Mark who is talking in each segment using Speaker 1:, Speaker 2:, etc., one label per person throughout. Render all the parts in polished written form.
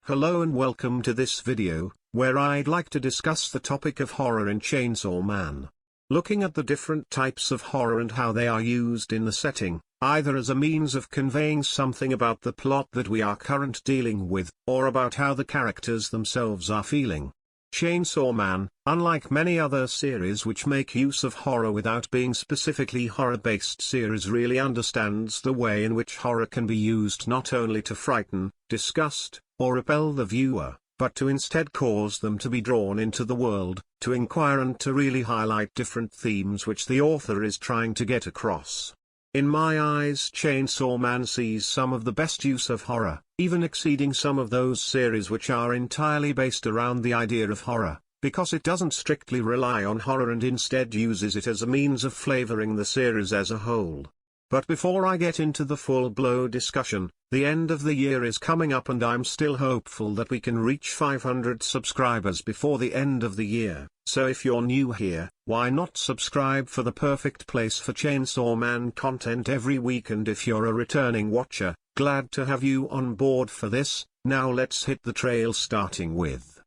Speaker 1: Hello and welcome to this video, where I'd like to discuss the topic of horror in Chainsaw Man. Looking at the different types of horror and how they are used in the setting, either as a means of conveying something about the plot that we are currently dealing with, or about how the characters themselves are feeling. Chainsaw Man, unlike many other series which make use of horror without being specifically horror-based series, really understands the way in which horror can be used not only to frighten, disgust, or repel the viewer, but to instead cause them to be drawn into the world, to inquire and to really highlight different themes which the author is trying to get across. In my eyes, Chainsaw Man sees some of the best use of horror, even exceeding some of those series which are entirely based around the idea of horror, because it doesn't strictly rely on horror and instead uses it as a means of flavoring the series as a whole. But before I get into the full-blown discussion, the end of the year is coming up and I'm still hopeful that we can reach 500 subscribers before the end of the year. So if you're new here, why not subscribe for the perfect place for Chainsaw Man content every week, and if you're a returning watcher, glad to have you on board for this. Now let's hit the trail, starting with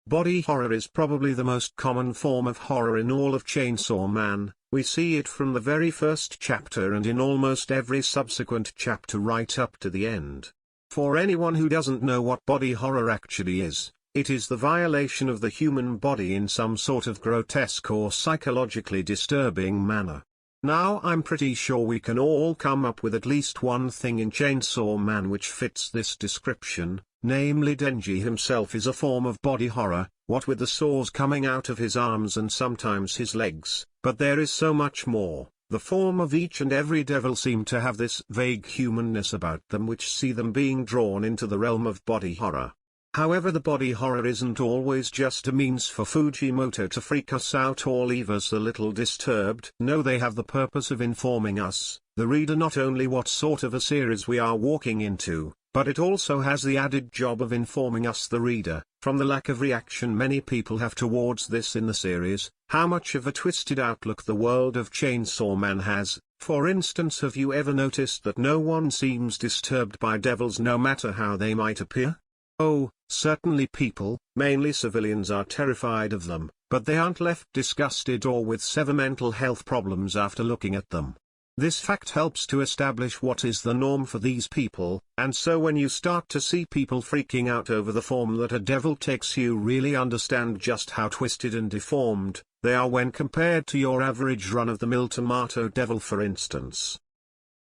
Speaker 1: body horror is probably the most common form of horror in all of Chainsaw Man. We see it from the very first chapter and in almost every subsequent chapter right up to the end. For anyone who doesn't know what body horror actually is, it is the violation of the human body in some sort of grotesque or psychologically disturbing manner. Now I'm pretty sure we can all come up with at least one thing in Chainsaw Man which fits this description, namely Denji himself is a form of body horror, what with the saws coming out of his arms and sometimes his legs, but there is so much more. The form of each and every devil seem to have this vague humanness about them which see them being drawn into the realm of body horror. However, the body horror isn't always just a means for Fujimoto to freak us out or leave us a little disturbed. No, they have the purpose of informing us, the reader, not only what sort of a series we are walking into, but it also has the added job of informing us, the reader, from the lack of reaction many people have towards this in the series, how much of a twisted outlook the world of Chainsaw Man has. For instance, have you ever noticed that no one seems disturbed by devils no matter how they might appear? Oh, certainly people, mainly civilians, are terrified of them, but they aren't left disgusted or with severe mental health problems after looking at them. This fact helps to establish what is the norm for these people, and so when you start to see people freaking out over the form that a devil takes, you really understand just how twisted and deformed they are when compared to your average run-of-the-mill tomato devil, for instance.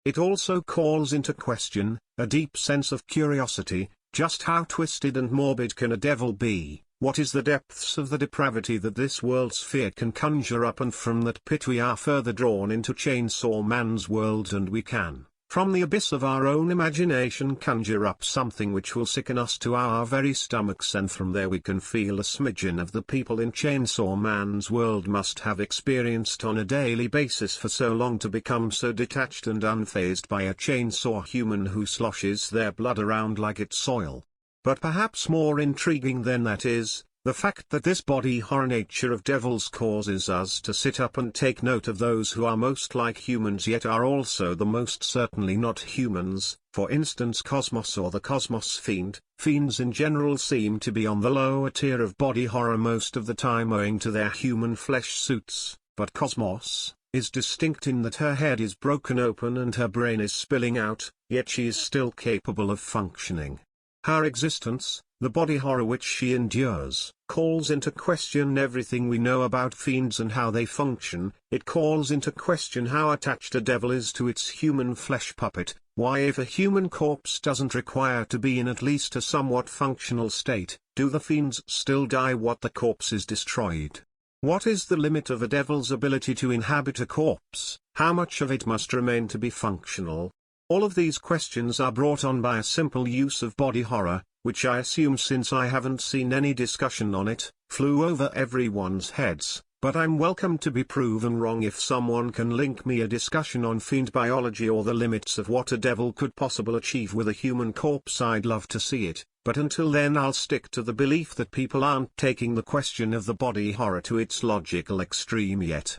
Speaker 1: It also calls into question a deep sense of curiosity. Just how twisted and morbid can a devil be? What is the depths of the depravity that this world's fear can conjure up? And from that pit we are further drawn into Chainsaw Man's world, and we can, from the abyss of our own imagination, conjure up something which will sicken us to our very stomachs, and from there we can feel a smidgen of the people in Chainsaw Man's world must have experienced on a daily basis for so long to become so detached and unfazed by a chainsaw human who sloshes their blood around like it's soil. But perhaps more intriguing than that is the fact that this body horror nature of devils causes us to sit up and take note of those who are most like humans yet are also the most certainly not humans. For instance, Cosmos, or the Cosmos Fiend. Fiends in general seem to be on the lower tier of body horror most of the time owing to their human flesh suits, but Cosmos is distinct in that her head is broken open and her brain is spilling out, yet she is still capable of functioning. Her existence, the body horror which she endures, calls into question everything we know about fiends and how they function. It calls into question how attached a devil is to its human flesh puppet. Why, if a human corpse doesn't require to be in at least a somewhat functional state, do the fiends still die what the corpse is destroyed? What is the limit of a devil's ability to inhabit a corpse? How much of it must remain to be functional? All of these questions are brought on by a simple use of body horror, which I assume, since I haven't seen any discussion on it, flew over everyone's heads, but I'm welcome to be proven wrong if someone can link me a discussion on fiend biology or the limits of what a devil could possibly achieve with a human corpse. I'd love to see it, but until then I'll stick to the belief that people aren't taking the question of the body horror to its logical extreme yet.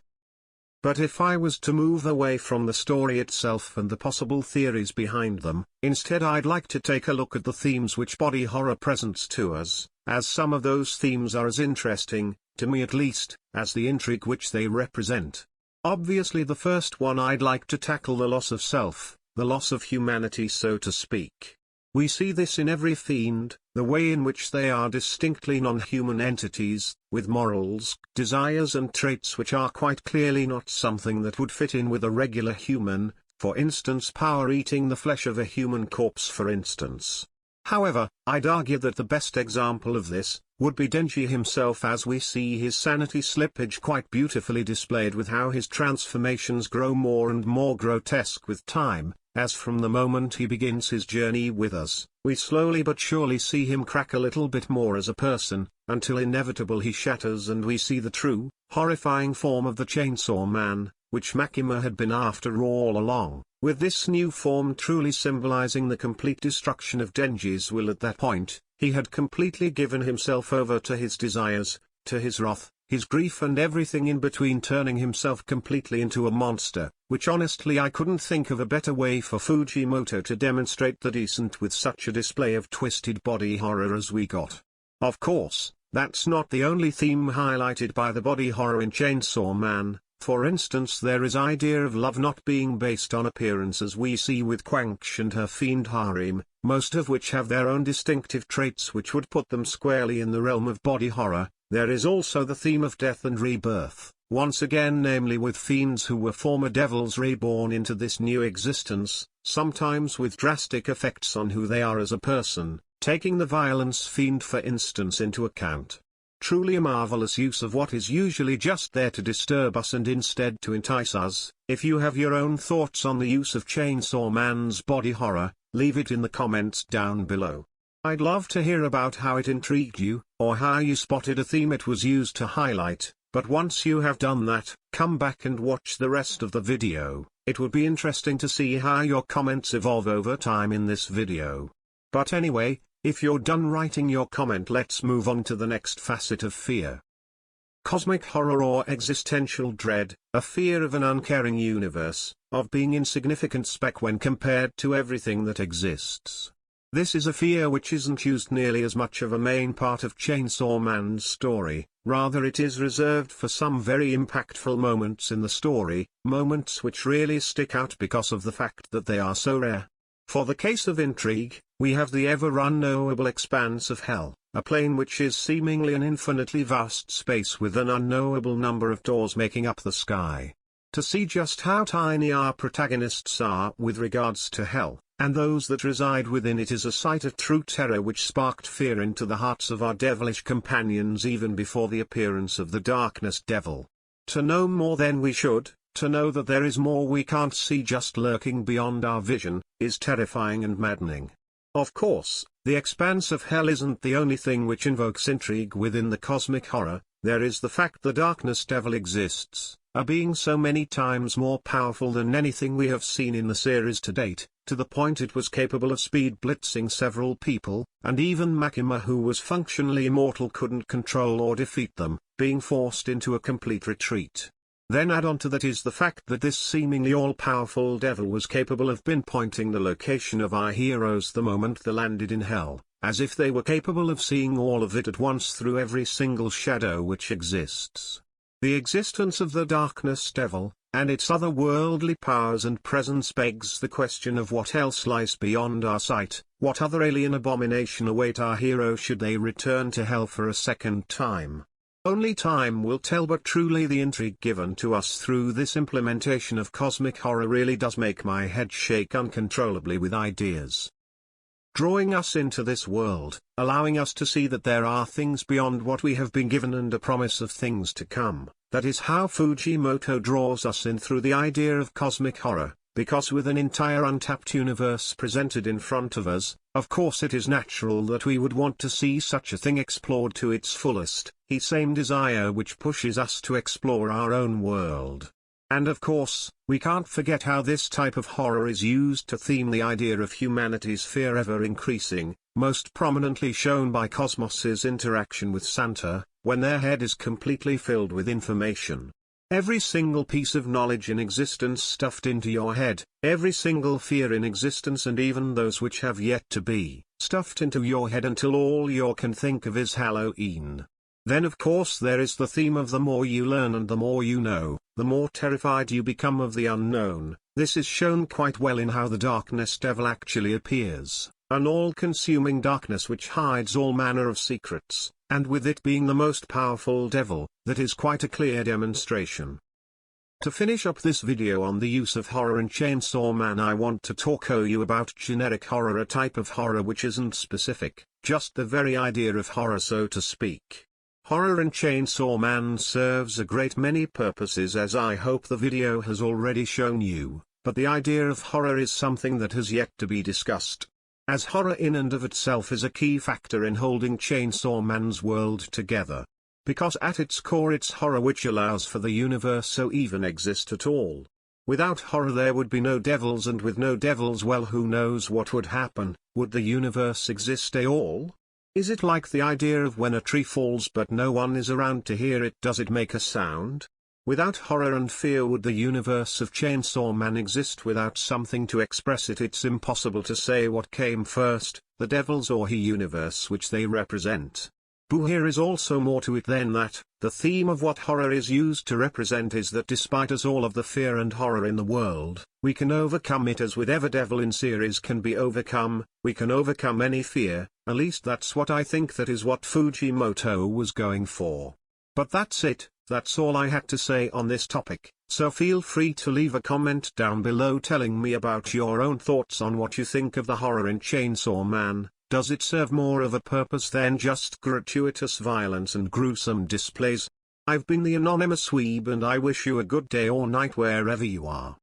Speaker 1: But if I was to move away from the story itself and the possible theories behind them, instead I'd like to take a look at the themes which body horror presents to us, as some of those themes are as interesting, to me at least, as the intrigue which they represent. Obviously the first one I'd like to tackle: the loss of self, the loss of humanity, so to speak. We see this in every fiend, the way in which they are distinctly non-human entities, with morals, desires and traits which are quite clearly not something that would fit in with a regular human, for instance power eating the flesh of a human corpse for instance. However, I'd argue that the best example of this would be Denji himself, as we see his sanity slippage quite beautifully displayed with how his transformations grow more and more grotesque with time, as from the moment he begins his journey with us, we slowly but surely see him crack a little bit more as a person, until inevitably he shatters and we see the true, horrifying form of the Chainsaw Man, which Makima had been after all along, with this new form truly symbolizing the complete destruction of Denji's will. At that point, he had completely given himself over to his desires, to his wrath, his grief and everything in between, turning himself completely into a monster, which honestly I couldn't think of a better way for Fujimoto to demonstrate the decent with such a display of twisted body horror as we got. Of course, that's not the only theme highlighted by the body horror in Chainsaw Man. For instance, there is idea of love not being based on appearance, as we see with Quanch and her fiend harem, most of which have their own distinctive traits which would put them squarely in the realm of body horror. There is also the theme of death and rebirth, once again, namely with fiends who were former devils reborn into this new existence, sometimes with drastic effects on who they are as a person, taking the violence fiend for instance into account. Truly a marvelous use of what is usually just there to disturb us and instead to entice us. If you have your own thoughts on the use of Chainsaw Man's body horror, leave it in the comments down below. I'd love to hear about how it intrigued you, or how you spotted a theme it was used to highlight, but once you have done that, come back and watch the rest of the video. It would be interesting to see how your comments evolve over time in this video. But anyway, if you're done writing your comment, let's move on to the next facet of fear. Cosmic horror or existential dread, a fear of an uncaring universe, of being insignificant speck when compared to everything that exists. This is a fear which isn't used nearly as much of a main part of Chainsaw Man's story, rather it is reserved for some very impactful moments in the story, moments which really stick out because of the fact that they are so rare. For the case of intrigue, we have the ever unknowable expanse of hell, a plane which is seemingly an infinitely vast space with an unknowable number of doors making up the sky. To see just how tiny our protagonists are with regards to hell, and those that reside within it, is a sight of true terror which sparked fear into the hearts of our devilish companions even before the appearance of the darkness devil. To know more than we should, to know that there is more we can't see just lurking beyond our vision, is terrifying and maddening. Of course, the expanse of hell isn't the only thing which invokes intrigue within the cosmic horror. There is the fact the darkness devil exists, a being so many times more powerful than anything we have seen in the series to date, to the point it was capable of speed blitzing several people, and even Makima, who was functionally immortal, couldn't control or defeat them, being forced into a complete retreat. Then add on to that is the fact that this seemingly all-powerful devil was capable of pinpointing the location of our heroes the moment they landed in hell, as if they were capable of seeing all of it at once through every single shadow which exists. The existence of the darkness devil, and its otherworldly powers and presence, begs the question of what else lies beyond our sight, what other alien abomination await our hero should they return to hell for a second time. Only time will tell, but truly the intrigue given to us through this implementation of cosmic horror really does make my head shake uncontrollably with ideas. Drawing us into this world, allowing us to see that there are things beyond what we have been given and a promise of things to come. That is how Fujimoto draws us in through the idea of cosmic horror, because with an entire untapped universe presented in front of us, of course it is natural that we would want to see such a thing explored to its fullest, the same desire which pushes us to explore our own world. And of course, we can't forget how this type of horror is used to theme the idea of humanity's fear ever increasing, most prominently shown by Cosmos's interaction with Santa, when their head is completely filled with information. Every single piece of knowledge in existence stuffed into your head, every single fear in existence, and even those which have yet to be, stuffed into your head until all you can think of is Halloween. Then of course there is the theme of the more you learn and the more you know, the more terrified you become of the unknown. This is shown quite well in how the darkness devil actually appears, an all-consuming darkness which hides all manner of secrets, and with it being the most powerful devil, that is quite a clear demonstration. To finish up this video on the use of horror in Chainsaw Man, I want to talk to you about generic horror, a type of horror which isn't specific, just the very idea of horror, so to speak. Horror in Chainsaw Man serves a great many purposes, as I hope the video has already shown you, but the idea of horror is something that has yet to be discussed, as horror in and of itself is a key factor in holding Chainsaw Man's world together. Because at its core it's horror which allows for the universe to even exist at all. Without horror there would be no devils, and with no devils, well, who knows what would happen? Would the universe exist at all? Is it like the idea of when a tree falls but no one is around to hear it? Does it make a sound? Without horror and fear, would the universe of Chainsaw Man exist without something to express it? It's impossible to say what came first, the devils or he universe which they represent. But here is also more to it than that. The theme of what horror is used to represent is that despite us all of the fear and horror in the world, we can overcome it, as with every devil in series can be overcome. We can overcome any fear, at least that's what I think. That is what Fujimoto was going for. But that's it, that's all I had to say on this topic, so feel free to leave a comment down below telling me about your own thoughts on what you think of the horror in Chainsaw Man. Does it serve more of a purpose than just gratuitous violence and gruesome displays? I've been the Anonymous Weeb, and I wish you a good day or night wherever you are.